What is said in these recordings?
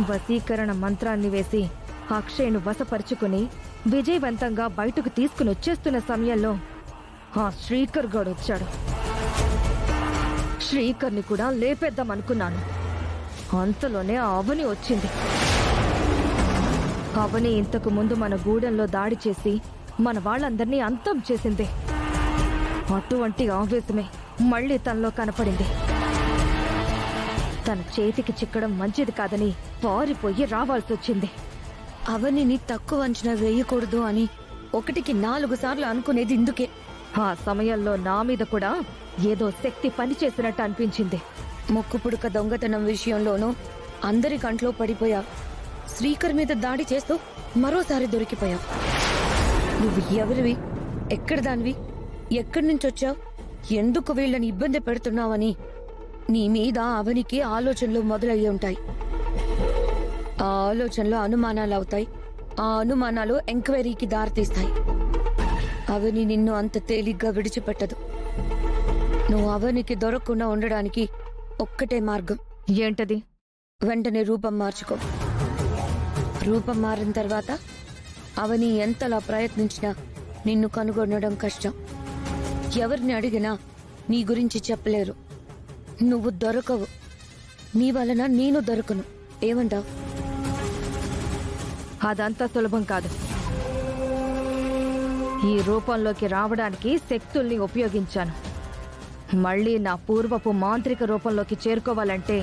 వశీకరణ మంత్రాన్ని వేసి అక్షయ్ను వశపరుచుకుని విజయవంతంగా బయటకు తీసుకుని వచ్చేస్తున్న సమయంలో ఆ శ్రీకర్ గాడు వచ్చాడు. శ్రీకర్ని కూడా లేపేద్దామనుకున్నాను. అంతలోనే ఆ అవని వచ్చింది. అవని ఇంతకు ముందు మన గూడెంలో దాడి చేసి మన వాళ్ళందరినీ అంతం చేసింది. అటువంటి ఆవేశమే మళ్ళీ తనలో కనపడింది. తన చేతికి చిక్కడం మంచిది కాదని పారిపోయి రావాల్సి వచ్చింది. అవనిని తక్కువ అంచనా వేయకూడదు అని 1కి 4 సార్లు అనుకునేది ఇందుకే. ఆ సమయంలో నా మీద కూడా ఏదో శక్తి పనిచేసినట్టు అనిపించింది. ముక్కు పుడక దొంగతనం విషయంలోనూ అందరి కంట్లో పడిపోయా. శ్రీకర్ మీద దాడి చేస్తూ మరోసారి దొరికిపోయావు. నువ్వు ఎవరివి, ఎక్కడ దానివి, ఎక్కడి నుంచి వచ్చావు, ఎందుకు వీళ్ళని ఇబ్బంది పెడుతున్నావని నీ మీద అవనికి ఆలోచనలు మొదలయ్యి ఉంటాయి. ఆ ఆలోచనలో అనుమానాలు అవుతాయి. ఆ అనుమానాలు ఎంక్వైరీకి దారితీస్తాయి. అవని నిన్ను అంత తేలిగ్గా విడిచిపెట్టదు. నువ్వు అవనికి దొరకకుండా ఉండడానికి ఒక్కటే మార్గం. ఏంటది? వెంటనే రూపం మార్చుకో. రూపం మారిన తర్వాత అవని ఎంతలా ప్రయత్నించినా నిన్ను కనుగొనడం కష్టం. ఎవరిని అడిగినా నీ గురించి చెప్పలేరు. నువ్వు దొరకవు. నీ వలన నేను దొరకను. ఏమంటావు? అదంతా సులభం కాదు. ఈ రూపంలోకి రావడానికి శక్తుల్ని ఉపయోగించాను. మళ్ళీ నా పూర్వపు మాంత్రిక రూపంలోకి చేరుకోవాలంటే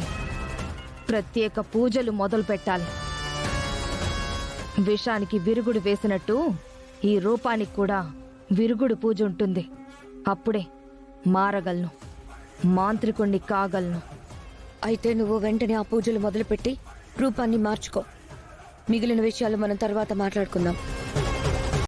ప్రత్యేక పూజలు మొదలు పెట్టాలి. విషానికి విరుగుడు వేసినట్టు ఈ రూపానికి కూడా విరుగుడు పూజ ఉంటుంది. అప్పుడే మారగలను, మాంత్రికుణ్ణి కాగలను. అయితే నువ్వు వెంటనే ఆ పూజలు మొదలుపెట్టి రూపాన్ని మార్చుకో. మిగిలిన విషయాలు మనం తర్వాత మాట్లాడుకుందాం.